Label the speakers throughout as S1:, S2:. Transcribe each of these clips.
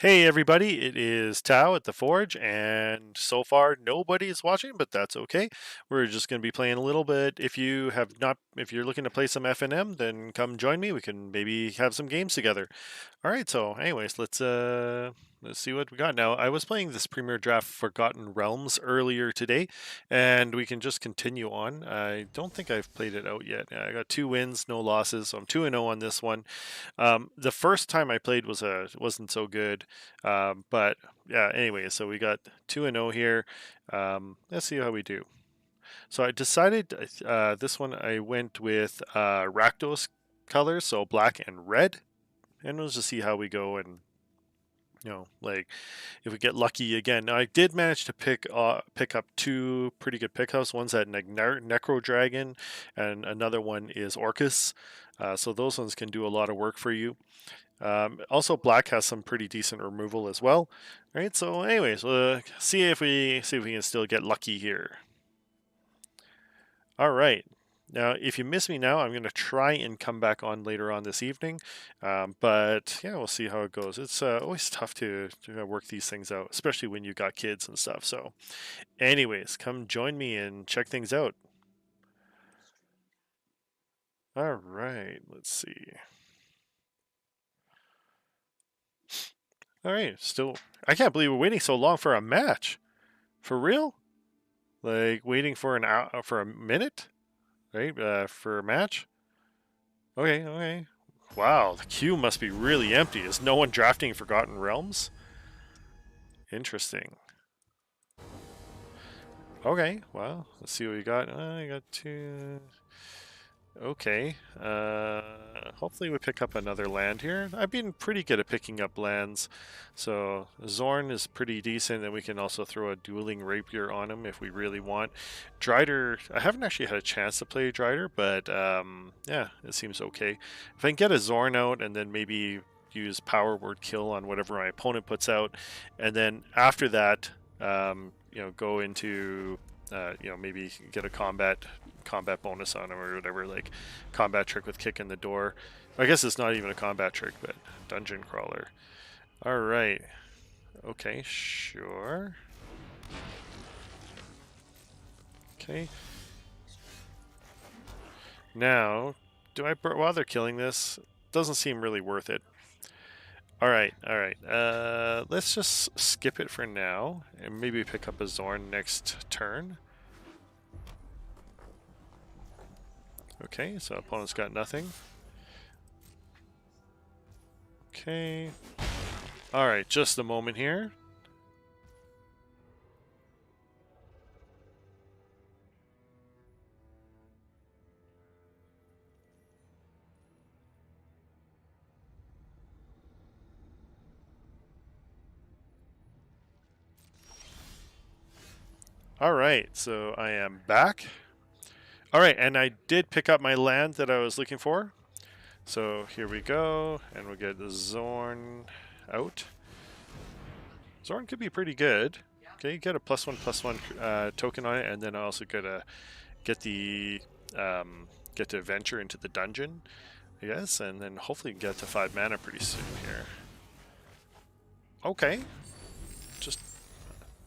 S1: Hey everybody, it is Tao at the Forge, and so far nobody is watching, but that's okay. We're just going to be playing a little bit. If you're looking to play some FNM, then come join me. We can maybe have some games together. All right. So, anyways, let's see what we got now. I was playing this Premier Draft Forgotten Realms earlier today, and we can just continue on. I don't think I've played it out yet. I got 2 wins, no losses, so I'm 2-0 on this one. The first time I played wasn't so good, but yeah. Anyway, so we got 2-0 here. Let's see how we do. So I decided this one I went with Rakdos colors, so black and red, and we'll just see how we go and like if we get lucky again. Now I did manage to pick up two pretty good pickups. One's that Necro Dragon, and another one is Orcus. So those ones can do a lot of work for you. Also, black has some pretty decent removal as well. Right. So, anyways, see if we can still get lucky here. All right. Now, if you miss me now, I'm going to try and come back on later on this evening. But yeah, we'll see how it goes. It's always tough to work these things out, especially when you got kids and stuff. So, anyways, come join me and check things out. All right. Let's see. All right. I can't believe we're waiting so long for a match. For real? Like waiting for an hour, for a minute, right? For a match. Okay, okay. Wow, the queue must be really empty. Is no one drafting Forgotten Realms? Interesting. Okay, well, let's see what we got. I got two. Okay. Hopefully we pick up another land here. I've been pretty good at picking up lands. So Zorn is pretty decent, and we can also throw a dueling rapier on him if we really want. Drider, I haven't actually had a chance to play Drider, but yeah, it seems okay. If I can get a Zorn out and then maybe use power word kill on whatever my opponent puts out, and then after that, go into maybe get a combat bonus on him or whatever, like combat trick with kick in the door. I guess it's not even a combat trick, but dungeon crawler. All right. Okay, sure. Okay. Now, do I while they're killing this? Doesn't seem really worth it. All right, all right. Let's just skip it for now and maybe pick up a Zorn next turn. Okay, so opponent's got nothing. Okay. Alright, just a moment here. Alright, so I am back. Alright, and I did pick up my land that I was looking for. So here we go, and we'll get the Zorn out. Zorn could be pretty good. Okay, you get a +1/+1 token on it, and then I also get the get to venture into the dungeon, I guess, and then hopefully get to 5 mana pretty soon here. Okay, just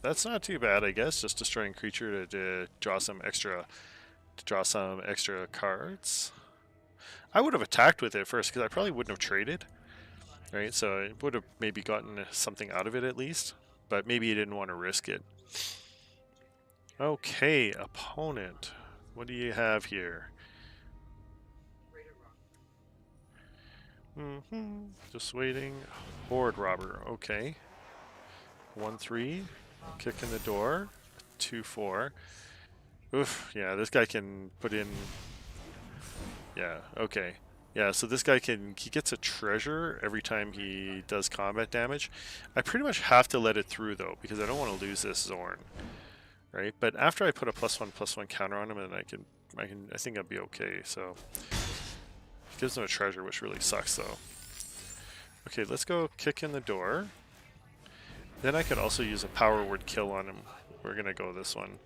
S1: that's not too bad, I guess. Just destroying creature to draw some extra cards. I would have attacked with it first because I probably wouldn't have traded, right? So I would have maybe gotten something out of it at least, but maybe you didn't want to risk it. Okay, opponent. What do you have here? Just waiting. Horde Robber. Okay. 1/3. Kick in the door. 2/4. Oof. Yeah, this guy can put in. Yeah. Okay. Yeah, so this guy he gets a treasure every time he does combat damage. I pretty much have to let it through though, because I don't want to lose this Zorn. Right? But after I put a +1/+1 counter on him, and I think I'll be okay. So it gives him a treasure, which really sucks though. Okay, let's go kick in the door. Then I could also use a power word kill on him. We're gonna go this one.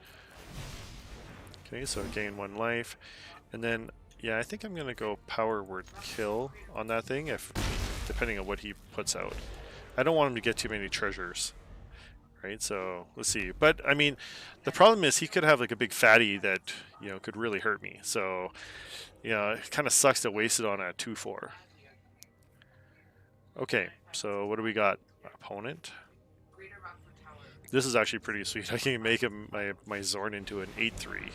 S1: Okay, so gain 1 life. And then yeah, I think I'm gonna go power word kill on that thing, if depending on what he puts out. I don't want him to get too many treasures. Right, so let's see. But I mean, the problem is he could have like a big fatty that, you know, could really hurt me. So, you know, it kind of sucks to waste it on a 2/4. Okay, so what do we got? Opponent. This is actually pretty sweet. I can make him my Zorn into an 8/3.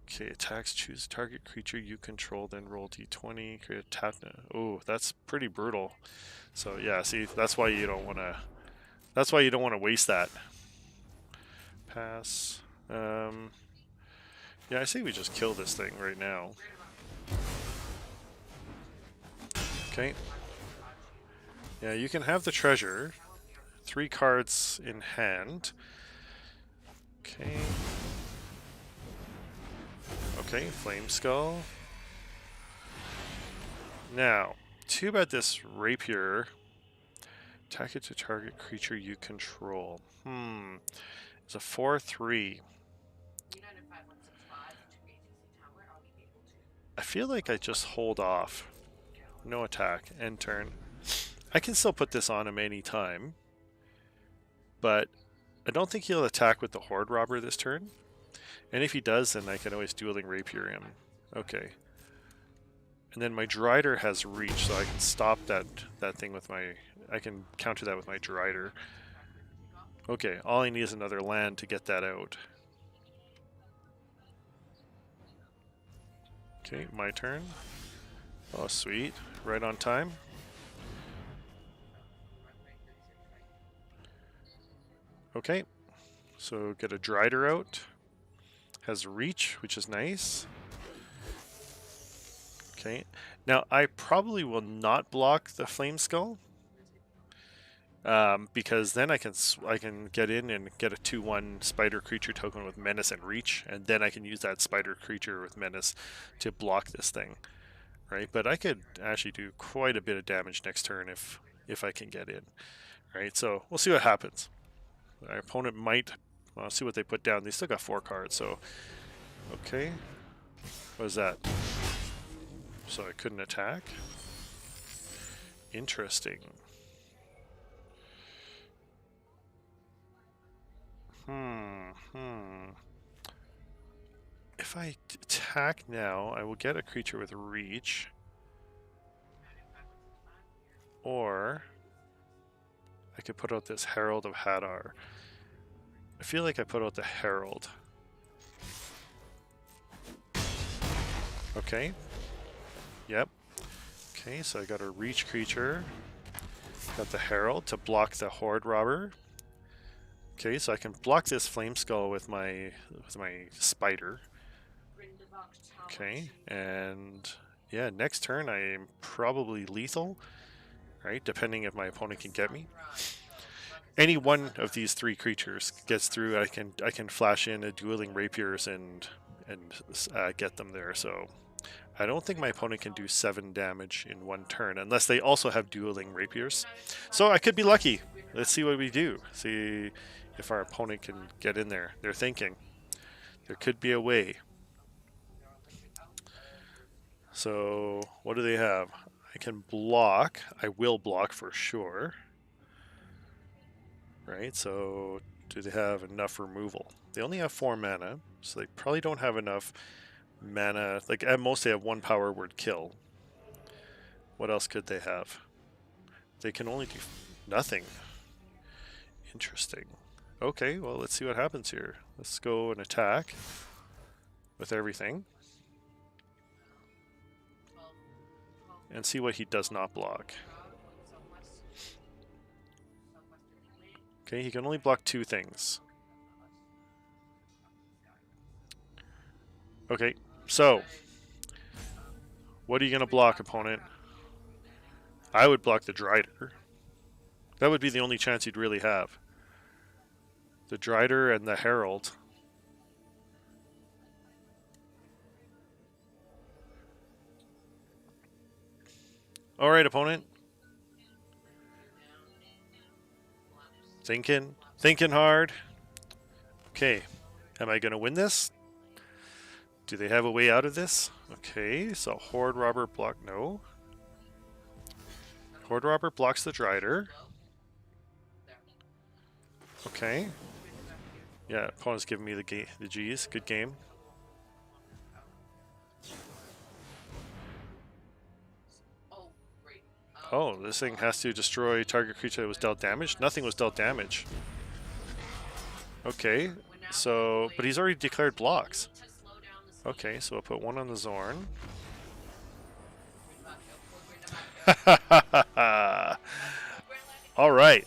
S1: Okay, attacks, choose target creature you control, then roll d20, create a tap. Oh, that's pretty brutal. So yeah, see, that's why you don't want to. That's why you don't want to waste that. Pass. Yeah, I say we just kill this thing right now. Okay. Yeah, you can have the treasure. 3 cards in hand. Okay. Okay, Flame Skull. Now, too bad this rapier. Attack it to target creature you control. It's a 4/3. I feel like I just hold off. No attack. End turn. I can still put this on him any time. But I don't think he'll attack with the Horde Robber this turn. And if he does, then I can always Dueling Rapier him. Okay. And then my Drider has reach, so I can stop that thing with my... I can counter that with my Drider. Okay, all I need is another land to get that out. Okay, my turn. Oh, sweet. Right on time. Okay, so get a Drider out. Has reach, which is nice. Okay, now I probably will not block the Flame Skull, because then I can get in and get a 2/1 spider creature token with menace and reach, and then I can use that spider creature with menace to block this thing, right? But I could actually do quite a bit of damage next turn if I can get in, right? So we'll see what happens. Our opponent might. Well, see what they put down. They still got 4 cards, so okay. What is that? So I couldn't attack? Interesting. If I attack now, I will get a creature with reach. Or I could put out this Herald of Hadar. I feel like I put out the Herald. Okay. Yep. Okay, so I got a reach creature. Got the Herald to block the Horde Robber. Okay, so I can block this Flame Skull with my spider. Okay, and yeah, next turn I'm probably lethal, right? Depending if my opponent can get me. Any one of these 3 creatures gets through, I can flash in a Dueling Rapiers and get them there. So I don't think my opponent can do 7 damage in 1 turn unless they also have Dueling Rapiers. So I could be lucky. Let's see what we do. See if our opponent can get in there. They're thinking there could be a way. So what do they have? I can block. I will block for sure. Right, so do they have enough removal? They only have 4 mana, so they probably don't have enough mana. Like at most they have 1 power word kill. What else could they have? They can only do nothing. Interesting. Okay, well let's see what happens here. Let's go and attack with everything. And see what he does not block. Okay, he can only block 2 things. Okay, so what are you going to block, opponent? I would block the Drider. That would be the only chance you'd really have. The Drider and the Herald. Alright, opponent. Thinking hard. Okay, am I going to win this? Do they have a way out of this? Okay, so Horde Robber block, no. Horde Robber blocks the Drider. Okay. Yeah, opponent's giving me the G's. Good game. Oh, this thing has to destroy target creature that was dealt damage? Nothing was dealt damage. Okay, so... But he's already declared blocks. Okay, so I'll put one on the Zorn. Alright.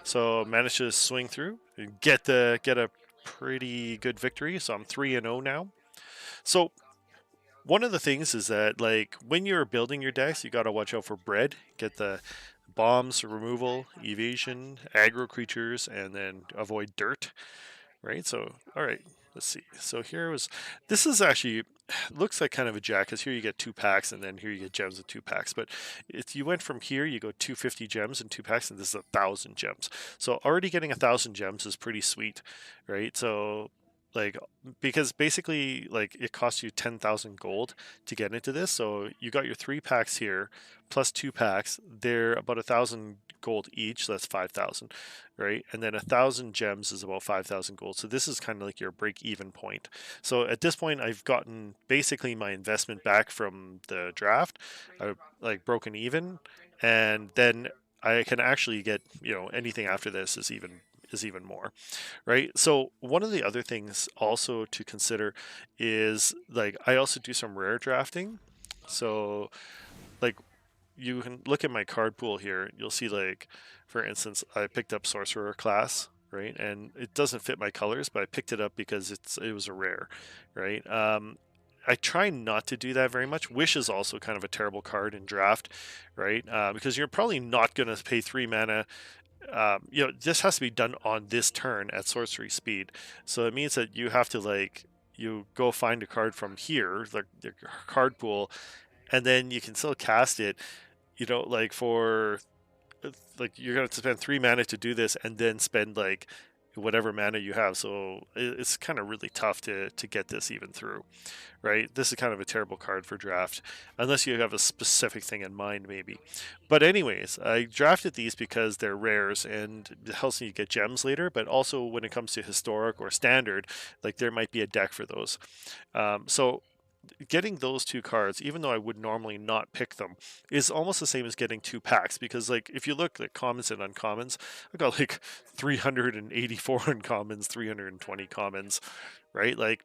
S1: So managed to swing through, get a pretty good victory. So I'm 3-0 now. So one of the things is that, like, when you're building your decks, you got to watch out for bread. Get the bombs, removal, evasion, aggro creatures, and then avoid dirt. Right. So all right. Let's see. So here was. This is actually looks like kind of a jack, because here you get 2 packs, and then here you get gems with 2 packs. But if you went from here, you go 250 gems and 2 packs, and this is 1,000 gems. So already getting 1,000 gems is pretty sweet, right? So like, because basically, like, it costs you 10,000 gold to get into this. So you got your 3 packs here plus 2 packs. They're about 1,000 gold each. So that's 5,000, right? And then 1,000 gems is about 5,000 gold. So this is kind of like your break even point. So at this point, I've gotten basically my investment back from the draft. I like broken even, and then I can actually get, anything after this is even more, right? So one of the other things also to consider is, like, I also do some rare drafting. So, like, you can look at my card pool here. You'll see, like, for instance, I picked up Sorcerer class, right? And it doesn't fit my colors, but I picked it up because it was a rare, right? I try not to do that very much. Wish is also kind of a terrible card in draft, right? Because you're probably not going to pay 3 mana. This has to be done on this turn at sorcery speed. So it means that you have to, like, you go find a card from here, like the card pool, and then you can still cast it. Like, for, like, you're gonna have to spend 3 mana to do this, and then spend, like, whatever mana you have. So it's kind of really tough to get this even through, right? This is kind of a terrible card for draft, unless you have a specific thing in mind, maybe. But anyways, I drafted these because they're rares, and it helps me get gems later. But also, when it comes to historic or standard, like, there might be a deck for those. So getting those 2 cards, even though I would normally not pick them, is almost the same as getting 2 packs, because, like, if you look at commons and uncommons, I got like 384 uncommons, 320 commons, right? Like,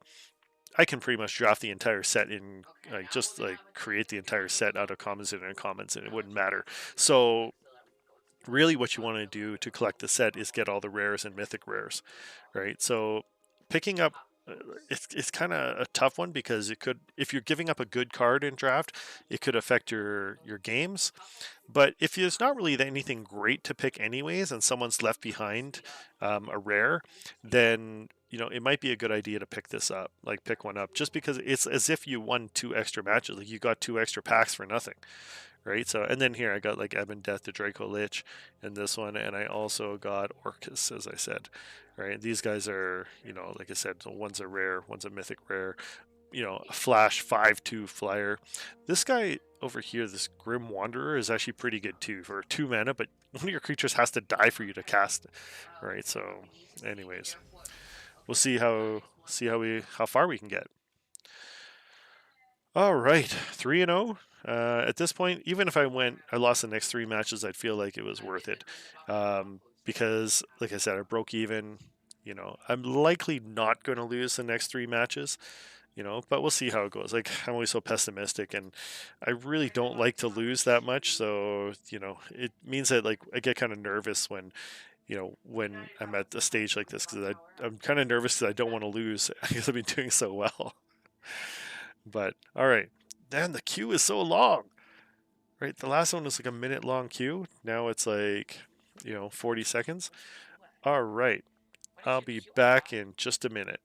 S1: I can pretty much draft the entire set in, like, just like create the entire set out of commons and uncommons, and it wouldn't matter. So really, what you want to do to collect the set is get all the rares and mythic rares, right? So picking up, it's kind of a tough one, because it could, if you're giving up a good card in draft, it could affect your games. But if there's not really anything great to pick anyways, and someone's left behind a rare, then it might be a good idea to pick this up, like pick one up, just because it's as if you won 2 extra matches, like you got 2 extra packs for nothing, right? So, and then here I got, like, Ebon Death, the Draco Lich in this one, and I also got Orcus, as I said, right? These guys are, like I said, one's a rare, one's a mythic rare, a flash 5/2 flyer. This guy over here, this Grim Wanderer, is actually pretty good too for 2 mana, but one of your creatures has to die for you to cast it, right? So, anyways, we'll how far we can get. All right, 3-0. At this point, even if I lost the next 3 matches, I'd feel like it was worth it, because, like I said, I broke even. I'm likely not going to lose the next 3 matches. But we'll see how it goes. Like, I'm always so pessimistic, and I really don't like to lose that much. So, it means that, like, I get kind of nervous when I'm at a stage like this, because I'm kind of nervous that I don't want to lose because I've been doing so well. But all right, then the queue is so long. Right, the last one was like a minute long queue. Now it's like 40 seconds. All right, I'll be back in just a minute.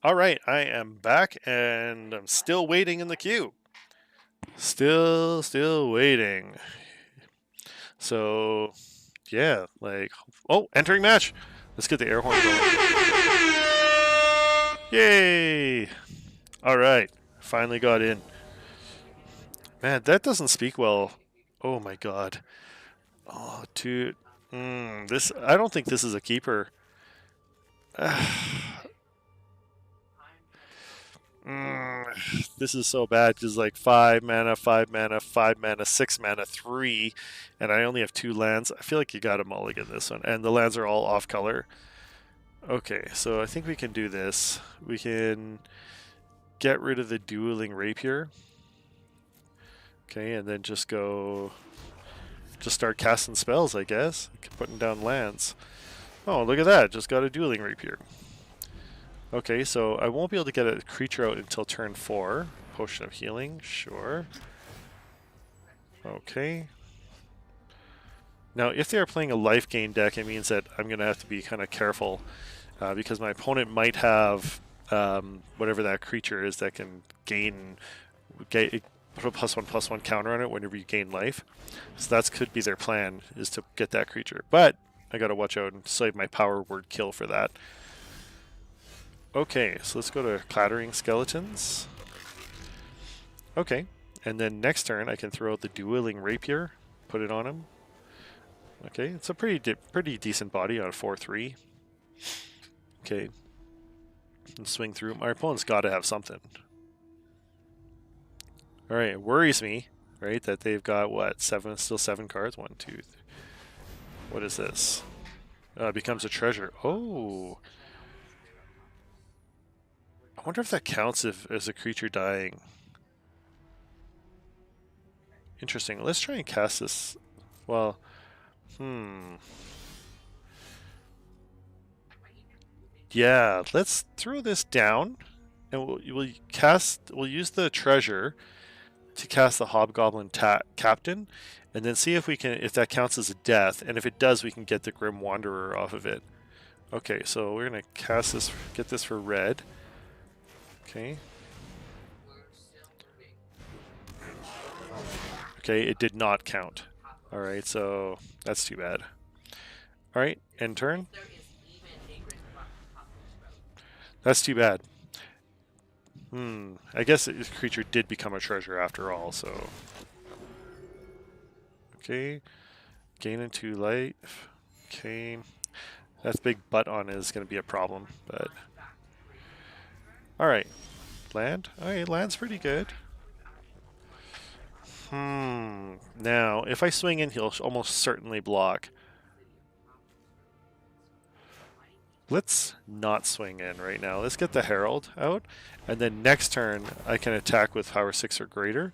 S1: All right, I am back and I'm still waiting in the queue. Still waiting. So, yeah, like, oh, entering match. Let's get the air horn going. Yay! All right, finally got in. Man, that doesn't speak well. Oh my god. Oh, dude. This. I don't think this is a keeper. This is so bad because like 5 mana, 5 mana, 5 mana, 6 mana, 3, and I only have 2 lands. I feel like you got a mulligan this one, and the lands are all off color. Okay, so I think we can do this. We can get rid of the Dueling Rapier. Okay, and then just start casting spells, I guess. Putting down lands. Oh, look at that! Just got a Dueling Rapier. Okay, so I won't be able to get a creature out until turn 4. Potion of Healing, sure. Okay. Now, if they are playing a life gain deck, it means that I'm going to have to be kind of careful because my opponent might have whatever that creature is that can put a +1/+1 counter on it whenever you gain life. So that could be their plan, is to get that creature. But I got to watch out and save my power word kill for that. Okay, so let's go to Clattering Skeletons. Okay, and then next turn I can throw out the Dueling Rapier, put it on him. Okay, it's a pretty decent body on a 4/3. Okay, and swing through. My opponent's got to have something. All right, it worries me, right, that they've got what, still 7 cards. 1, 2, 3. What is this? Becomes a treasure. Oh. I wonder if that counts as a creature dying. Interesting. Let's try and cast this. Well, yeah, let's throw this down, and we'll use the treasure to cast the Hobgoblin Captain, and then see if that counts as a death, and if it does, we can get the Grim Wanderer off of it. Okay, so we're gonna cast this, get this for red. Okay. Okay, it did not count. Alright, so that's too bad. Alright, end turn. That's too bad. I guess this creature did become a treasure after all, so. Okay. Gain in 2 life. Okay. That big butt on it is going to be a problem, but. Alright. Land? Alright, land's pretty good. Now, if I swing in, he'll almost certainly block. Let's not swing in right now. Let's get the Herald out, and then next turn I can attack with power 6 or greater.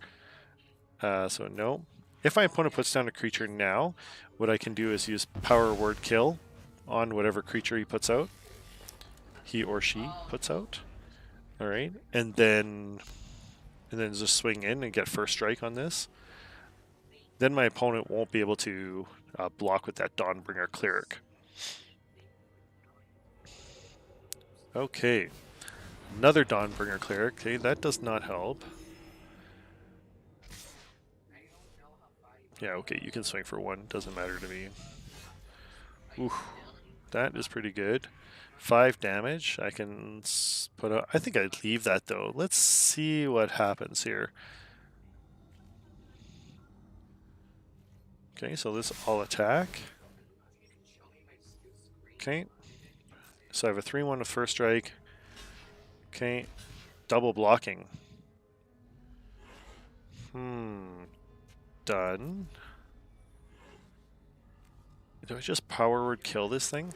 S1: So no. If my opponent puts down a creature now, what I can do is use power word kill on whatever creature he puts out. He or she puts out. Alright, and then just swing in and get first strike on this. Then my opponent won't be able to block with that Dawnbringer Cleric. Okay, another Dawnbringer Cleric. Okay, that does not help. Yeah, okay, you can swing for 1. Doesn't matter to me. Ooh, that is pretty good. 5 damage. I can put out. I think I'd leave that though. Let's see what happens here. Okay, so this all attack. Okay. So I have a 3/1 with first strike. Okay. Double blocking. Done. Do I just power word kill this thing?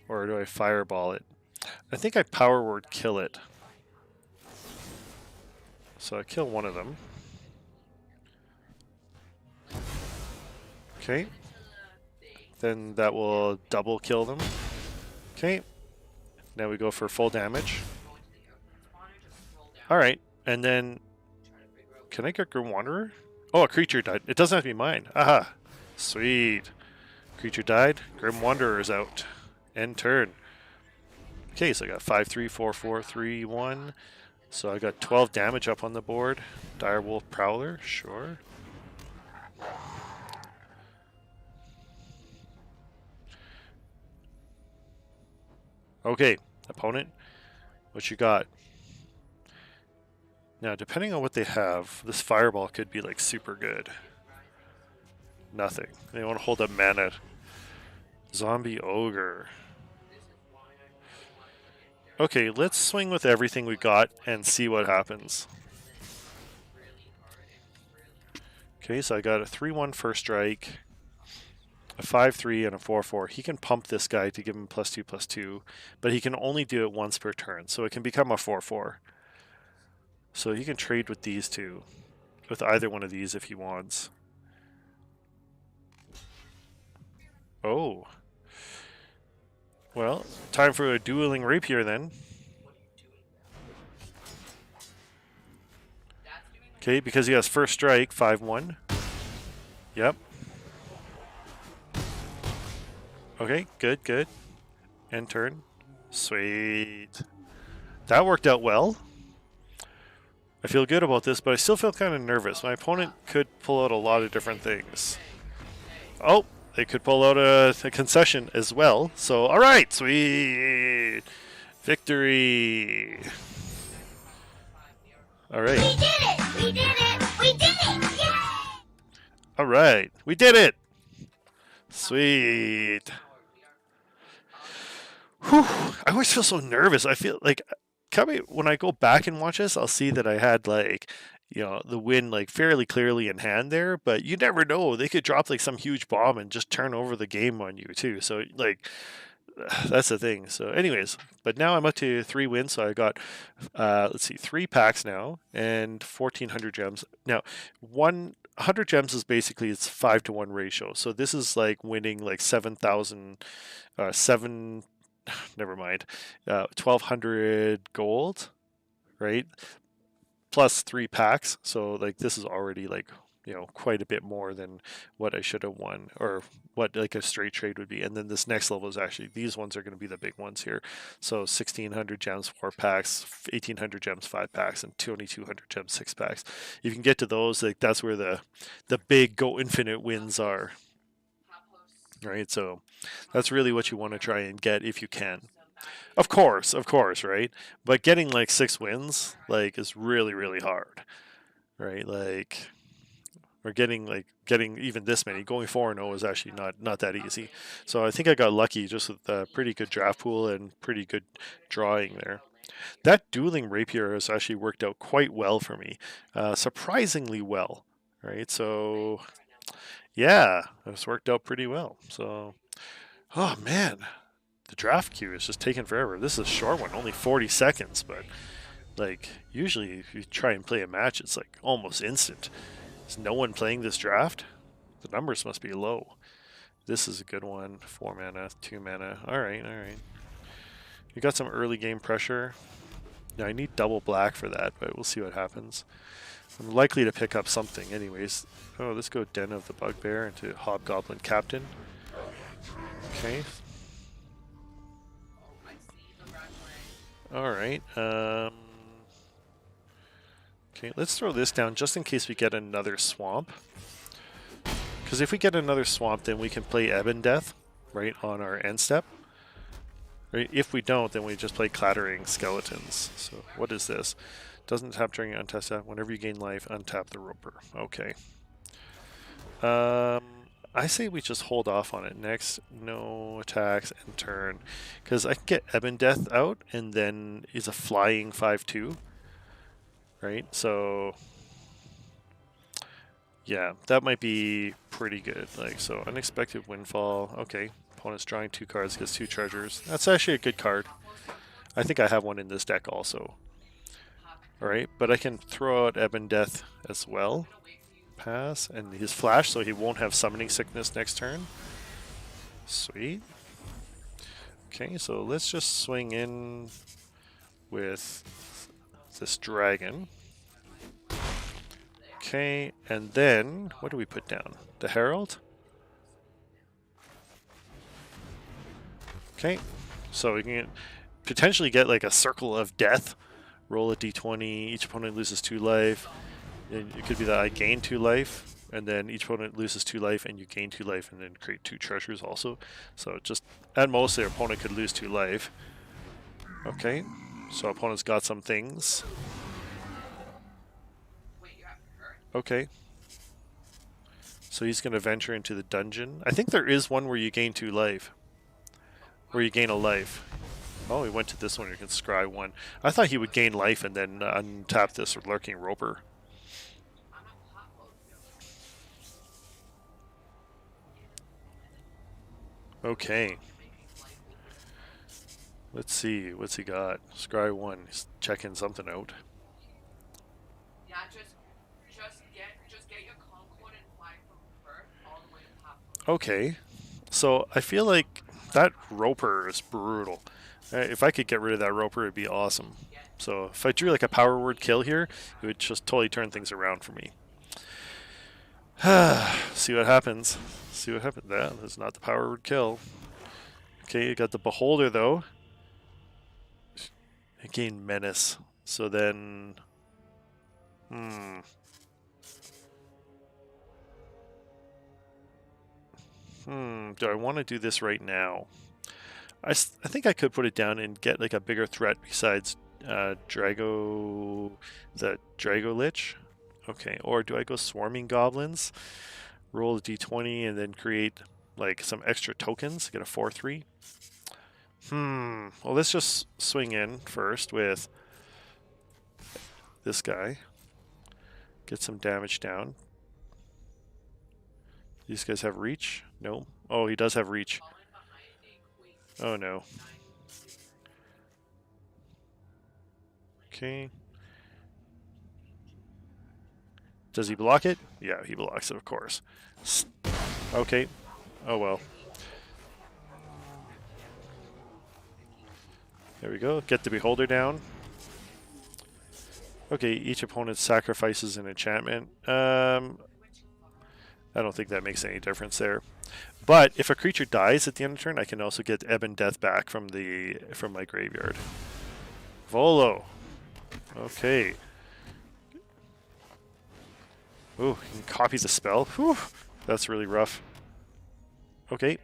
S1: Or do I fireball it? I think I power word kill it. So I kill one of them. Okay. Then that will double kill them. Okay. Now we go for full damage. Alright, and then can I get Grim Wanderer? Oh, a creature died. It doesn't have to be mine. Aha! Sweet. Creature died. Grim Wanderer is out. End turn. Okay, so I got 5-3, 4-4, 3-1. So I got 12 damage up on the board. Direwolf Prowler, sure. Okay, opponent, what you got? Now, depending on what they have, this fireball could be like super good. Nothing. They want to hold up mana. Zombie Ogre. Okay, let's swing with everything we got and see what happens. Okay, so I got a 3-1 first strike, a 5-3, and a 4-4. He can pump this guy to give him +2/+2, but he can only do it once per turn, so it can become a 4-4. So he can trade with these two, with either one of these if he wants. Oh. Well, time for a dueling rapier then. Okay, because he has first strike, 5-1. Yep. Okay, good, good. End turn. Sweet. That worked out well. I feel good about this, but I still feel kind of nervous. My opponent could pull out a lot of different things. Oh, they could pull out a concession as well. So, all right, sweet. Victory. All right.
S2: We did it! We did it! We did it! Yay!
S1: All right, we did it. Sweet. Whew. I always feel so nervous. I feel like when I go back and watch this, I'll see that I had like, the win like fairly clearly in hand there, but you never know. They could drop like some huge bomb and just turn over the game on you too. So like that's the thing. So anyways, but now I'm up to 3 wins. So I got, let's see, 3 packs now and 1,400 gems. Now, 100 gems is basically it's 5-to-1 ratio. So this is like winning like 7,000, never mind, 1,200 gold, right? Plus 3 packs. So like this is already like, quite a bit more than what I should have won or what like a straight trade would be. And then this next level is actually, these ones are going to be the big ones here. So 1,600 gems, 4 packs, 1,800 gems, 5 packs, and 2,200 gems, 6 packs. You can get to those, like that's where the big go infinite wins are. Right, so that's really what you want to try and get if you can. Of course, right? But getting like 6 wins like is really, really hard, right? Like, or getting even this many. Going 4-0 is actually not that easy. So I think I got lucky just with a pretty good draft pool and pretty good drawing there. That dueling rapier has actually worked out quite well for me, surprisingly well, right? So yeah, it's worked out pretty well. So, oh man, the draft queue is just taking forever. This is a short one, only 40 seconds, but like usually if you try and play a match, it's like almost instant. Is no one playing this draft? The numbers must be low. This is a good one. 4 mana, 2 mana. All right, all right. You got some early game pressure. Now I need double black for that, but we'll see what happens. I'm likely to pick up something anyways. Oh, let's go Den of the Bugbear into Hobgoblin Captain. Okay. Alright. Okay, let's throw this down just in case we get another swamp. Because if we get another swamp, then we can play Ebon Death, right, on our end step. Right? If we don't, then we just play Clattering Skeletons. So what is this? Doesn't tap during untap step. Whenever you gain life, untap the Roper. Okay. I say we just hold off on it. Next, no attacks and turn. Because I can get Ebon Death out, and then he's a flying 5/2. Right? So, yeah, that might be pretty good. Like, so Unexpected Windfall. Okay. Opponent's drawing 2 cards, gets 2 treasures. That's actually a good card. I think I have one in this deck also. Alright, but I can throw out Ebon Death as well. Pass, and his flash, so he won't have Summoning Sickness next turn. Sweet. Okay, so let's just swing in with this dragon. Okay, and then, what do we put down? The Herald? Okay, so we can get, potentially get like a circle of death. Roll a d20. Each opponent loses 2 life. And it could be that I gain 2 life, and then each opponent loses 2 life, and you gain 2 life, and then create 2 treasures also. So just at most, their opponent could lose 2 life. Okay, so opponent's got some things. Okay. So he's going to venture into the dungeon. I think there is one where you gain 2 life. Where you gain a life. Oh, he went to this one. You can scry 1. I thought he would gain life and then untap this Lurking Roper. Okay. Let's see. What's he got? Scry 1. He's checking something out.
S3: Yeah, just get your Concord and fly from Perth all the way to Papa.
S1: Okay. So I feel like that Roper is brutal. If I could get rid of that Roper, it'd be awesome. So if I drew like a power word kill here, it would just totally turn things around for me. See what happens. See what happens. That's not the power word kill. Okay, you got the Beholder though. Again, Menace. So then... do I want to do this right now? I think I could put it down and get like a bigger threat besides the Drago Lich. Okay, or do I go Swarming Goblins? Roll a d20 and then create like some extra tokens, get a 4/3. Well, let's just swing in first with this guy. Get some damage down. These guys have reach? No. Oh, he does have reach. Oh no. Okay. Does he block it? Yeah, he blocks it, of course. Okay. Oh well. There we go. Get the Beholder down. Okay, each opponent sacrifices an enchantment. I don't think that makes any difference there. But if a creature dies at the end of the turn, I can also get Ebon Death back from my graveyard. Volo. Okay. Ooh, you can copy the spell. Whew, that's really rough. Okay.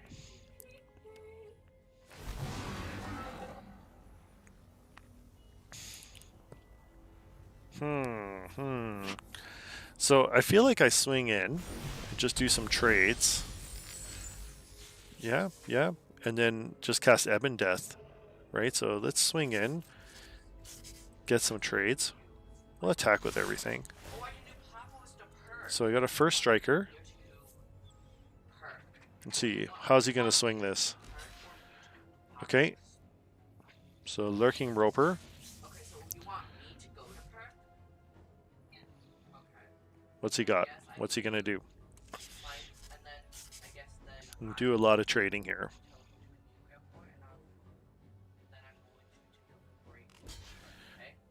S1: So I feel like I swing in and just do some trades. Yeah, and then just cast Ebon Death, right? So let's swing in, get some trades. We'll attack with everything. So I got a first striker. Let's see, how's he going to swing this? Okay. So Lurking Roper. What's he got? What's he going to do? Do a lot of trading here.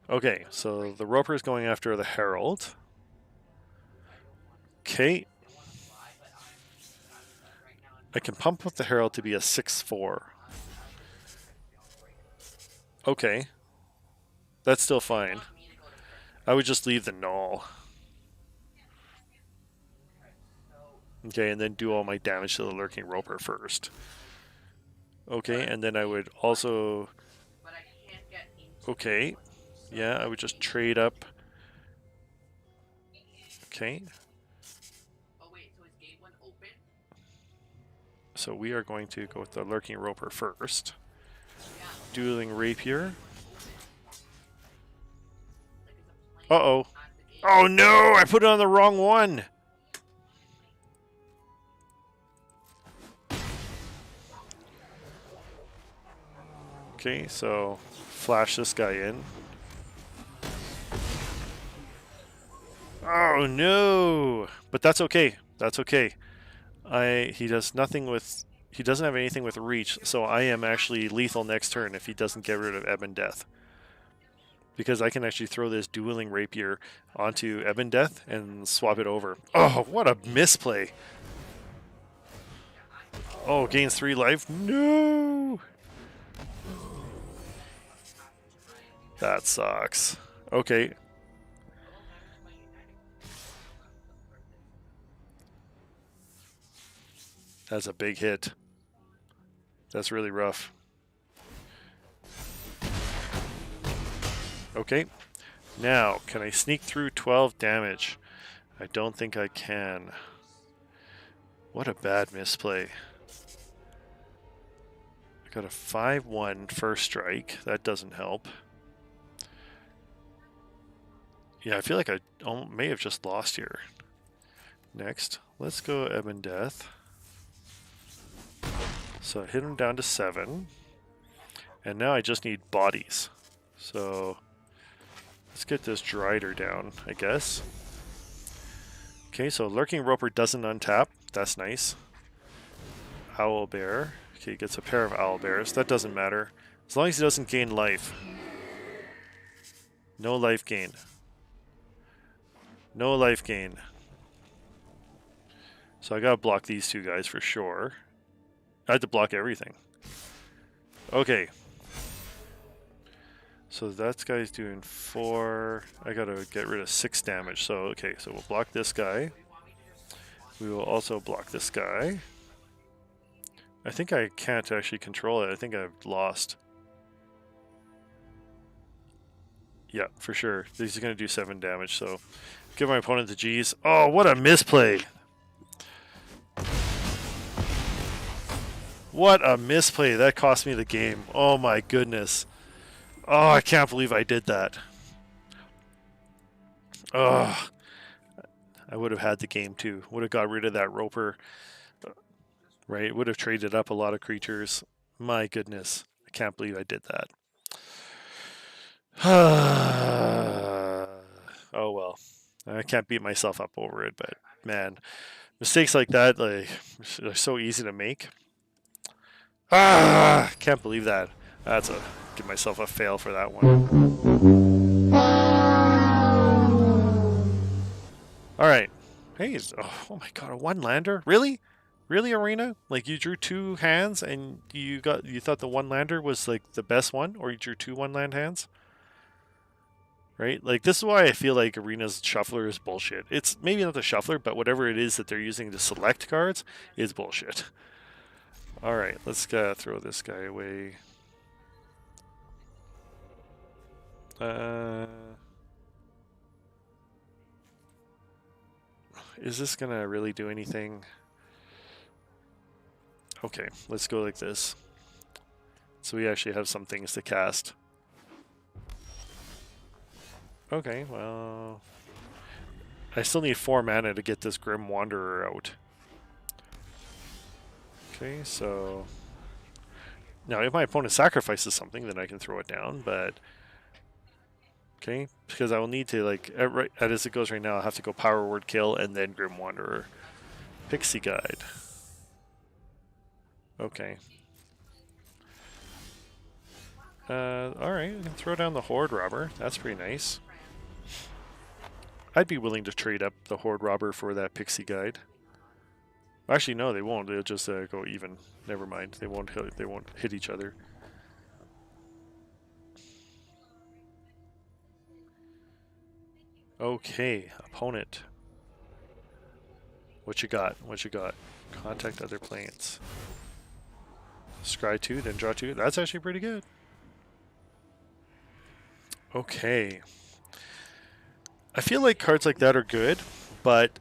S1: Okay, so the Roper is going after the Herald. Okay. I can pump with the Herald to be a 6/4. Okay. That's still fine. I would just leave the null. Okay, and then do all my damage to the Lurking Roper first. Okay, and then I would also... Okay. Yeah, I would just trade up. Okay. So we are going to go with the Lurking Roper first. Dueling Rapier. Uh-oh. Oh no! I put it on the wrong one! Okay, so flash this guy in. Oh no! But that's okay. That's okay. He does nothing with... He doesn't have anything with reach, so I am actually lethal next turn if he doesn't get rid of Ebon Death. Because I can actually throw this Dueling Rapier onto Ebon Death and swap it over. Oh, what a misplay! Oh, gains 3 life? No! That sucks. Okay. That's a big hit. That's really rough. Okay. Now, can I sneak through 12 damage? I don't think I can. What a bad misplay. I got a 5-1 first strike. That doesn't help. Yeah, I feel like I may have just lost here. Next, let's go Ebon Death. So I hit him down to 7. And now I just need bodies. So let's get this Drider down, I guess. Okay, so Lurking Roper doesn't untap. That's nice. Owlbear. Okay, he gets a pair of Owlbears. That doesn't matter. As long as he doesn't gain life. No life gain. No life gain. So I gotta block these two guys for sure. I had to block everything. Okay. So that guy's doing 4. I gotta get rid of 6 damage. So, okay, so we'll block this guy. We will also block this guy. I think I can't actually control it. I think I've lost. Yeah, for sure. These are gonna do 7 damage, so give my opponent the G's. Oh, what a misplay! What a misplay. That cost me the game. Oh my goodness. Oh, I can't believe I did that. Oh, I would have had the game too. Would have got rid of that Roper. Right? Would have traded up a lot of creatures. My goodness. I can't believe I did that. Oh well. I can't beat myself up over it, but man, mistakes like that, like, are so easy to make. Can't believe that. Give myself a fail for that one. All right. Hey, oh my god, a 1-lander? Really? Really, Arena? Like, you drew 2 hands and you thought the 1-lander was like the best one, or you drew 2 1-land hands? Right? Like, this is why I feel like Arena's shuffler is bullshit. It's maybe not the shuffler, but whatever it is that they're using to select cards is bullshit. All right, let's throw this guy away. Is this gonna really do anything? Okay, let's go like this. So we actually have some things to cast. Okay, well, I still need 4 mana to get this Grim Wanderer out. Okay, so now if my opponent sacrifices something, then I can throw it down, but okay, because I will need to, like, as it goes right now, I'll have to go Power Word Kill and then Grim Wanderer. Pixie Guide. Okay. Alright, I can throw down the Horde Robber. That's pretty nice. I'd be willing to trade up the Horde Robber for that Pixie Guide. Actually, no, they won't. They'll just go even. Never mind. They won't hit each other. Okay, opponent. What you got? What you got? Contact other planes. Scry 2, then draw 2. That's actually pretty good. Okay. I feel like cards like that are good, but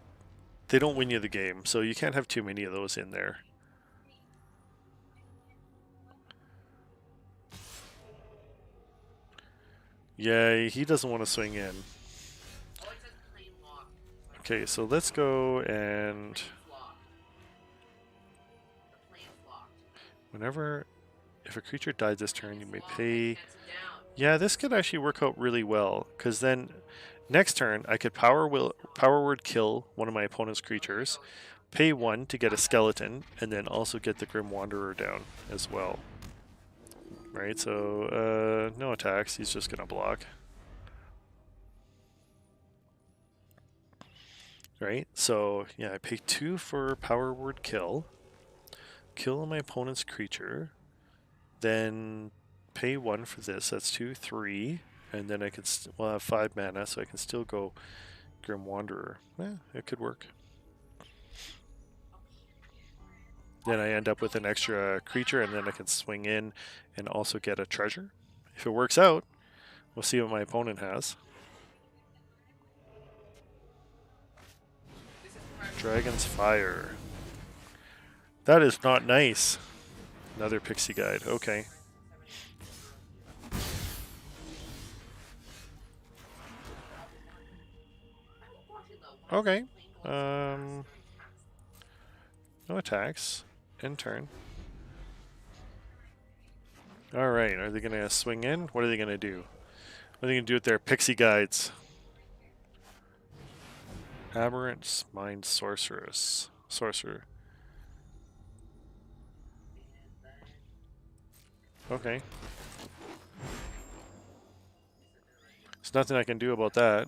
S1: they don't win you the game, so you can't have too many of those in there. Yeah, he doesn't want to swing in. Okay, so let's go and whenever, if a creature dies this turn, you may pay. Yeah, this could actually work out really well, because then next turn I could Power Word Kill one of my opponent's creatures, pay 1 to get a skeleton, and then also get the Grim Wanderer down as well. Right, so no attacks, he's just gonna block. Right, so yeah, I pay 2 for Power Word Kill, kill my opponent's creature, then pay 1 for this, that's 2, 3, And then I can well, have 5 mana, so I can still go Grim Wanderer. Yeah, it could work. Then I end up with an extra creature, and then I can swing in and also get a treasure. If it works out, we'll see what my opponent has.
S3: This is correct.
S1: Dragon's Fire. That is not nice. Another Pixie Guide. Okay. Okay. No attacks. End turn. Alright, are they going to swing in? What are they going to do? What are they going to do with their Pixie Guides? Aberrant Mind Sorceress. Sorcerer. Okay. There's nothing I can do about that.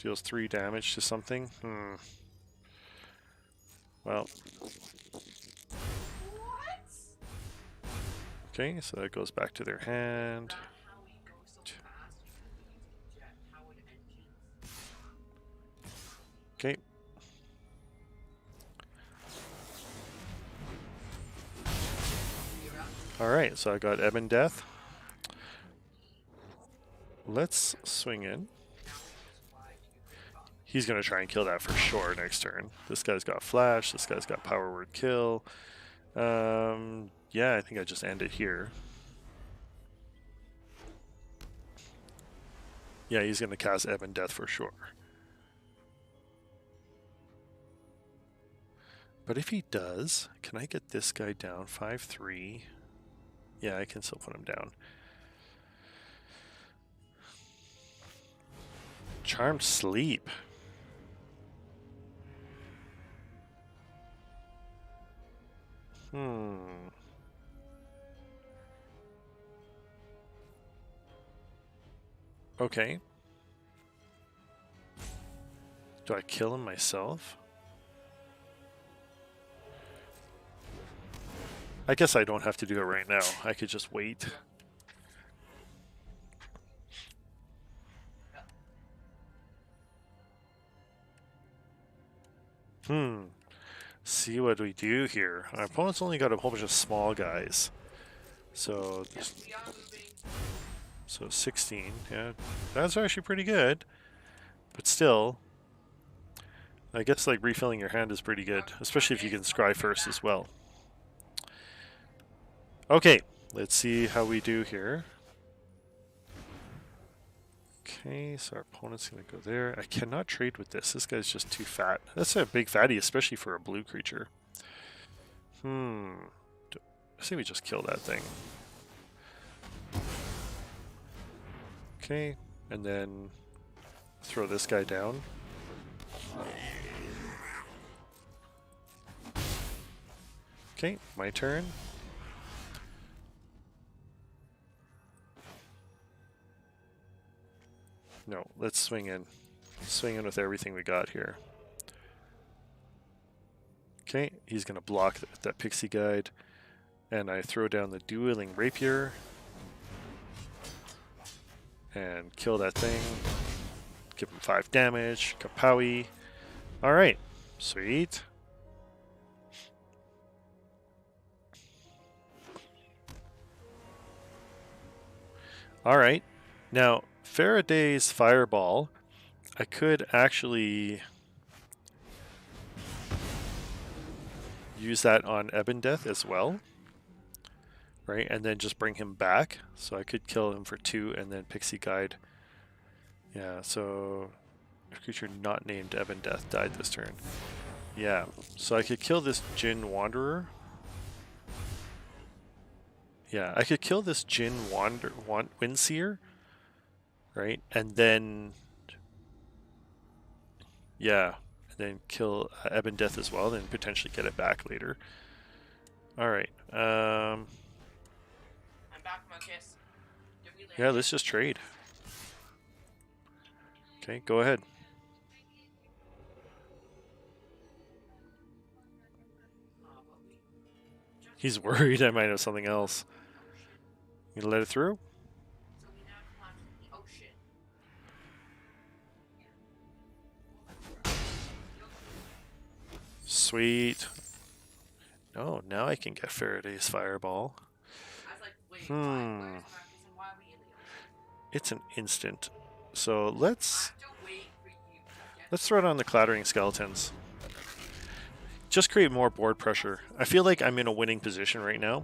S1: Deals 3 damage to something. Well.
S3: What?
S1: Okay, so that goes back to their hand.
S3: Not how we go so fast because we use jet-powered engines.
S1: Okay. Alright, so I got Ebon Death. Let's swing in. He's going to try and kill that for sure next turn. This guy's got Flash. This guy's got Power Word Kill. Yeah, I think I just end it here. Yeah, he's going to cast Ebon Death for sure. But if he does, can I get this guy down? 5/3. Yeah, I can still put him down. Charmed Sleep. Okay. Do I kill him myself? I guess I don't have to do it right now. I could just wait. See what we do here. Our opponent's only got a whole bunch of small guys. So,
S3: We are moving.
S1: so 16. Yeah, that's actually pretty good. But still, I guess like refilling your hand is pretty good, especially if you can scry first as well. Okay, let's see how we do here. Okay, so our opponent's going to go there. I cannot trade with this. This guy's just too fat. That's a big fatty, especially for a blue creature. I say we just kill that thing. Okay, and then throw this guy down. Okay, my turn. No, let's swing in. Swing in with everything we got here. Okay, he's going to block that Pixie Guide. And I throw down the Dueling Rapier. And kill that thing. Give him 5 damage. Kapowie. Alright, sweet. Alright, now Faraday's Fireball, I could actually use that on Ebon Death as well, right? And then just bring him back. So I could kill him for 2 and then Pixie Guide. Yeah, so a creature not named Ebon Death died this turn. Yeah, so I could kill this Djinn Wanderer. Yeah, I could kill this Djinn Windseer. Right, and then yeah, and then kill Ebon Death as well, then potentially get it back later. All right,
S3: I'm back, Marcus.
S1: yeah, let's just trade. Okay, go ahead. He's worried I might have something else. You let it through? Sweet. Oh, now I can get Faraday's Fireball.
S3: I was like, wait,
S1: Hmm.
S3: where's Marcus and why are we in the
S1: It's an instant. So let's
S3: I have to wait for you to get
S1: throw down the Clattering Skeletons. Just create more board pressure. I feel like I'm in a winning position right now.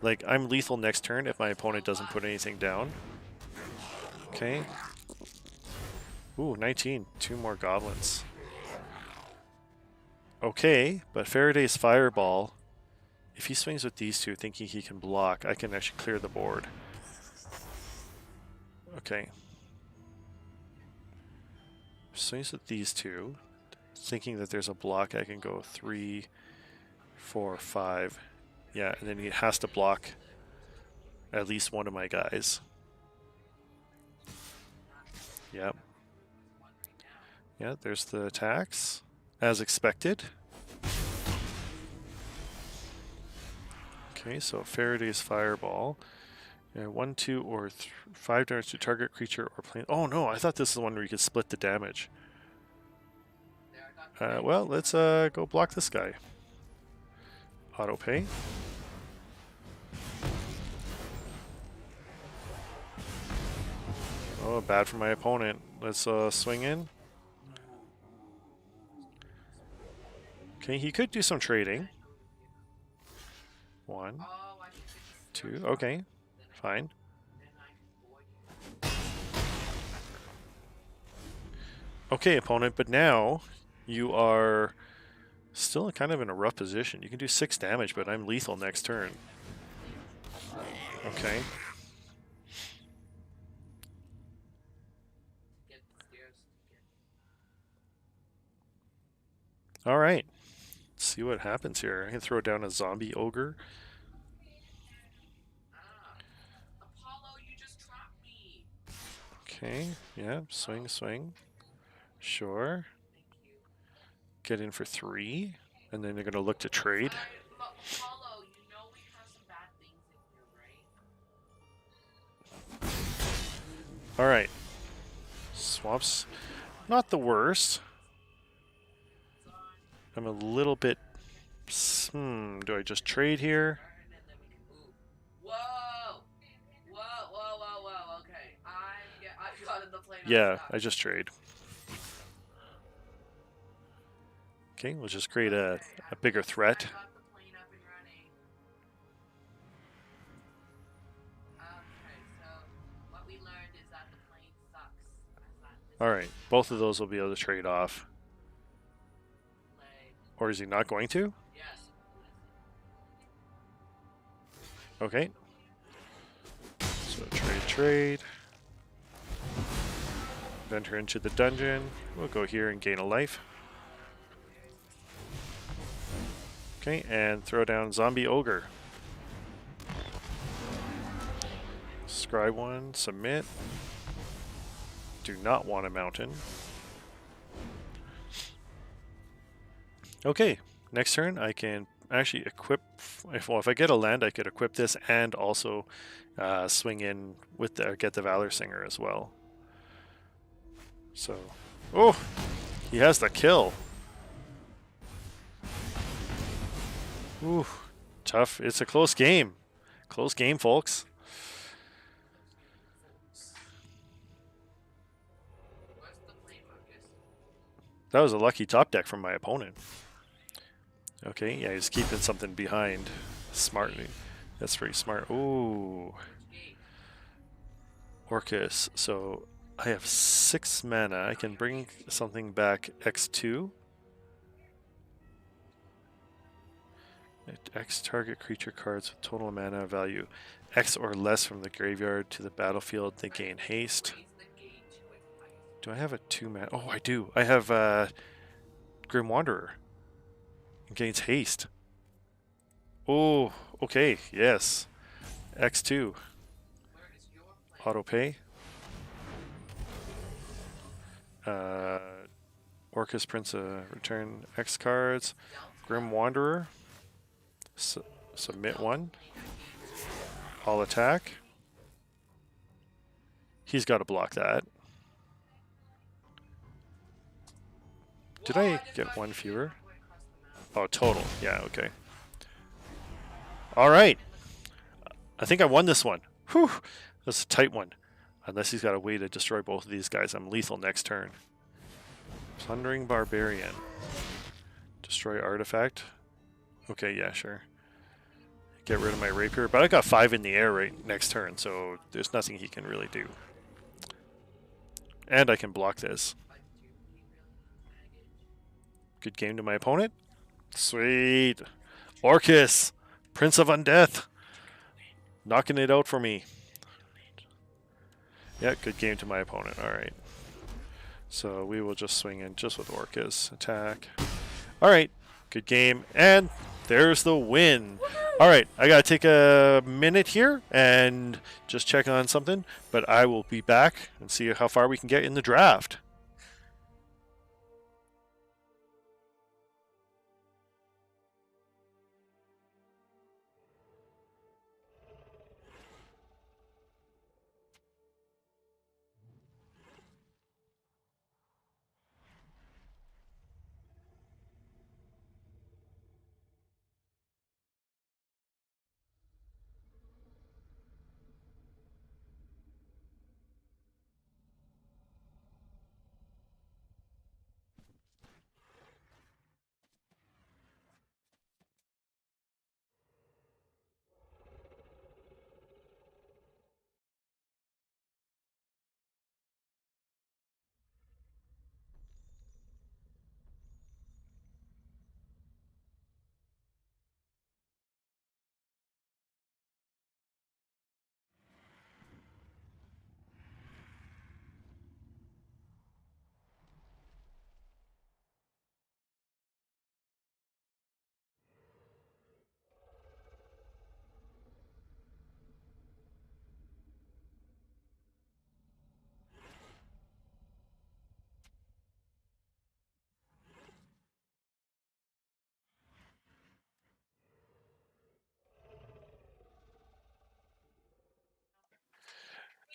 S1: Like, I'm lethal next turn if my opponent doesn't put anything down. Okay. Ooh, 19. 2 more goblins. Okay, but Faraday's Fireball, if he swings with these two thinking he can block, I can actually clear the board. Okay. Swings with these two, thinking that there's a block, I can go 3, 4, 5. Yeah, and then he has to block at least one of my guys. Yep. Yeah, there's the attacks, as expected. Okay, so Faraday's Fireball. 1, 2, or 5 darts to target creature or plane. Oh no, I thought this is the one where you could split the damage. Well, let's go block this guy. Auto pay. Oh, bad for my opponent. Let's swing in. Okay, he could do some trading. 1, 2. Okay, fine. Okay, opponent, but now you are still kind of in a rough position. You can do 6 damage, but I'm lethal next turn. Okay. All right. Let's see what happens here. I can throw down a zombie ogre.
S3: Apollo, you just trapped me.
S1: Okay. Yeah. Swing, swing. Sure. Get in for 3, and then they're going to look to trade.
S3: Apollo, you know we have some bad things in here, right?
S1: All right. Swaps. Not the worst. I'm a little bit... do I just trade here?
S3: Whoa! Whoa, whoa, whoa, whoa, okay. I got in the plane.
S1: Yeah, I just trade. Okay, we'll just create a bigger threat.
S3: I got the plane up and running. Okay, so what we learned is that the plane sucks.
S1: Alright, both of those will be able to trade off.
S3: Leg.
S1: Or is he not going to?
S3: Yes.
S1: Okay. So trade. Enter into the dungeon. We'll go here and gain a life. Okay, and throw down Zombie Ogre. Scry 1, submit. Do not want a mountain. Okay, next turn I can actually equip, if I get a land I could equip this and also swing in with get the Valor Singer as well. So, oh, he has the kill. Ooh, tough. It's a close game. Close game, folks. That was a lucky top deck from my opponent. Okay, yeah, he's keeping something behind. Smartly. That's pretty smart. Ooh. Orcus. So I have 6 mana. I can bring something back X2. X target creature cards with total mana value X or less from the graveyard to the battlefield. They gain haste. Do I have a 2 mana? Oh, I do. I have Grim Wanderer. It gains haste. Oh, okay. Yes. X2. Auto pay. Orcus Prince return X cards. Grim Wanderer. Submit 1. I'll attack. He's got to block that. Did I get 1 fewer? Oh, total. Yeah, okay. All right. I think I won this one. Whew. That's a tight one. Unless he's got a way to destroy both of these guys. I'm lethal next turn. Plundering Barbarian. Destroy artifact. Okay, yeah, sure. Get rid of my rapier. But I got 5 in the air right next turn, so there's nothing he can really do. And I can block this. Good game to my opponent. Sweet. Orcus. Prince of Undeath. Knocking it out for me. Yeah, good game to my opponent. Alright. So we will just swing in just with Orcus. Attack. Alright. Good game. And there's the win. Alright, I gotta take a minute here and just check on something. But I will be back and see how far we can get in the draft.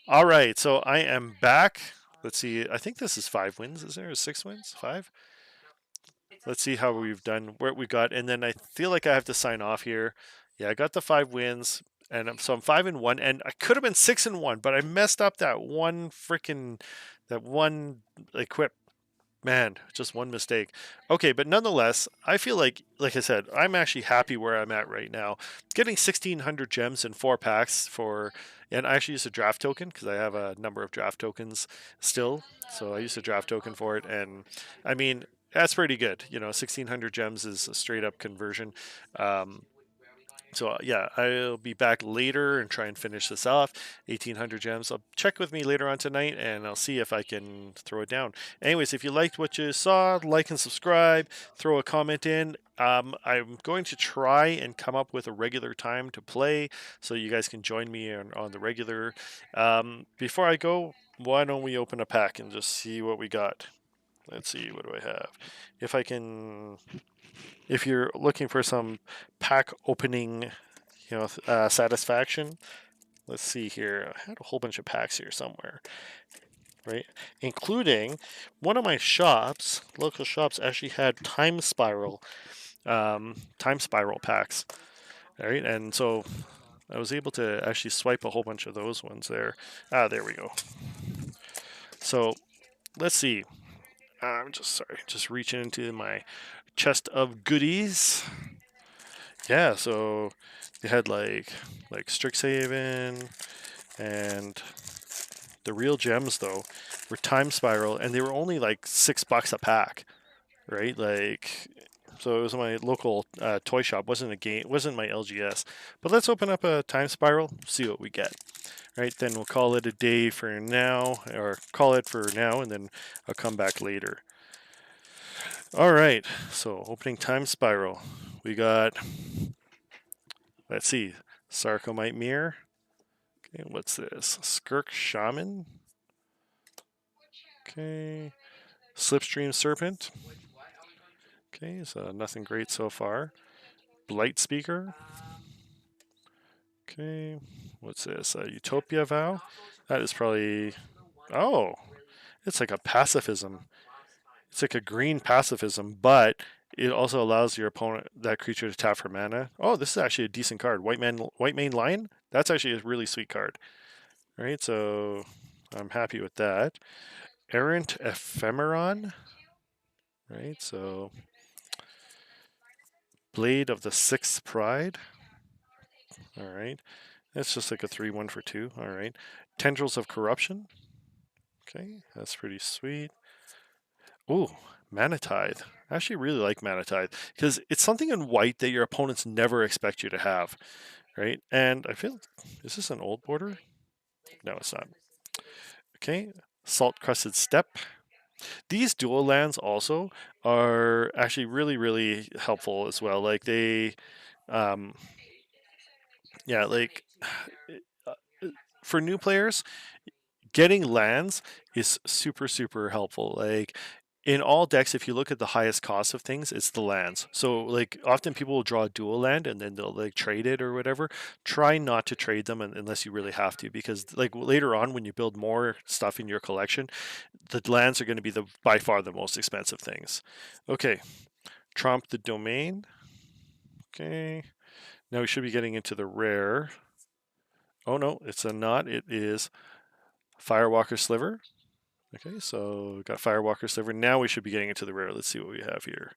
S1: All right, so I am back. Let's see. I think this is 5 wins. Is there 6 wins? 5? Let's see how we've done, what we got, and then I feel like I have to sign off here. Yeah, I got the 5 wins, and so I'm 5-1, and I could have been 6-1, but I messed up that one equip. Man, just one mistake. Okay, but nonetheless, I feel like I said, I'm actually happy where I'm at right now. Getting 1,600 gems in 4 packs for, and I actually use a draft token because I have a number of draft tokens still. So I use a draft token for it, and I mean that's pretty good. 1,600 gems is a straight up conversion. So yeah, I'll be back later and try and finish this off. 1,800 gems. I'll check with me later on tonight, and I'll see if I can throw it down. Anyways, if you liked what you saw, like and subscribe. Throw a comment in. I'm going to try and come up with a regular time to play, so you guys can join me on the regular. Before I go, why don't we open a pack and just see what we got? Let's see, what do I have? If you're looking for some pack opening, satisfaction, let's see here. I had a whole bunch of packs here somewhere, right? Including one of my shops, local shops, actually had time spiral packs, right? And so I was able to actually swipe a whole bunch of those ones there. There we go. So let's see. I'm just reaching into my chest of goodies. Yeah, so they had like Strixhaven, and the real gems though were Time Spiral, and they were only like $6 a pack, right? So it was my local toy shop. Wasn't my LGS. But let's open up a Time Spiral, see what we get. Right, then we'll call it a day for now, or call it for now, and then I'll come back later. All right, so opening Time Spiral. We got, let's see, Sarcomite Mirror. Okay, what's this? Skirk Shaman. Okay, Slipstream Serpent. Okay, so nothing great so far. Blight Speaker. Okay, what's this? Utopia Vow. That is probably, oh, it's like a pacifism. It's like a green pacifism, but it also allows your opponent, that creature, to tap for mana. Oh, this is actually a decent card. White Mane Lion. That's actually a really sweet card. All right, so I'm happy with that. Errant Ephemeron. Right, so Blade of the Sixth Pride. All right, that's just like a 3/1 for 2. All right, Tendrils of Corruption. Okay, that's pretty sweet. Ooh, Mana Tithe. I actually really like Mana Tithe because it's something in white that your opponents never expect you to have, right? And I feel, is this an old border? No, it's not. Okay, Salt Crusted Steppe. These dual lands also are actually really, really helpful as well. Like they, um, yeah, like uh, for new players, getting lands is super, super helpful. Like in all decks, if you look at the highest cost of things, it's the lands. So like often people will draw a dual land and then they'll like trade it or whatever. Try not to trade them unless you really have to, because like later on when you build more stuff in your collection, the lands are going to be the by far the most expensive things. Okay, Tromp the Domain. Okay, now we should be getting into the rare. Oh no, it's a not. It is Firewalker Sliver. Okay, so we got Firewalker Sliver. Now we should be getting into the rare. Let's see what we have here.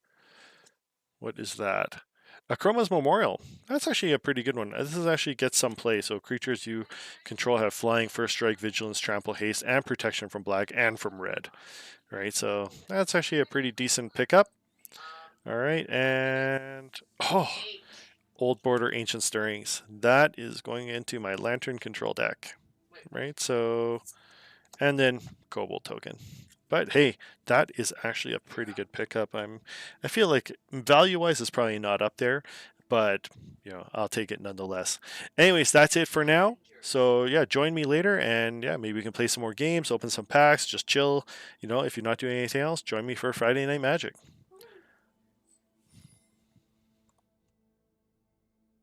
S1: What is that? Akroma's Memorial. That's actually a pretty good one. This is actually gets some play. So creatures you control have flying, first strike, vigilance, trample, haste, and protection from black and from red. Right, so that's actually a pretty decent pickup. All right, and oh, Old Border Ancient Stirrings. That is going into my Lantern control deck. Right, so, and then Kobold Token. But hey, that is actually a pretty good pickup. I feel like value-wise is probably not up there, but you know, I'll take it nonetheless. Anyways, that's it for now. So yeah, join me later, and yeah, maybe we can play some more games, open some packs, just chill. You know, if you're not doing anything else, join me for Friday Night Magic.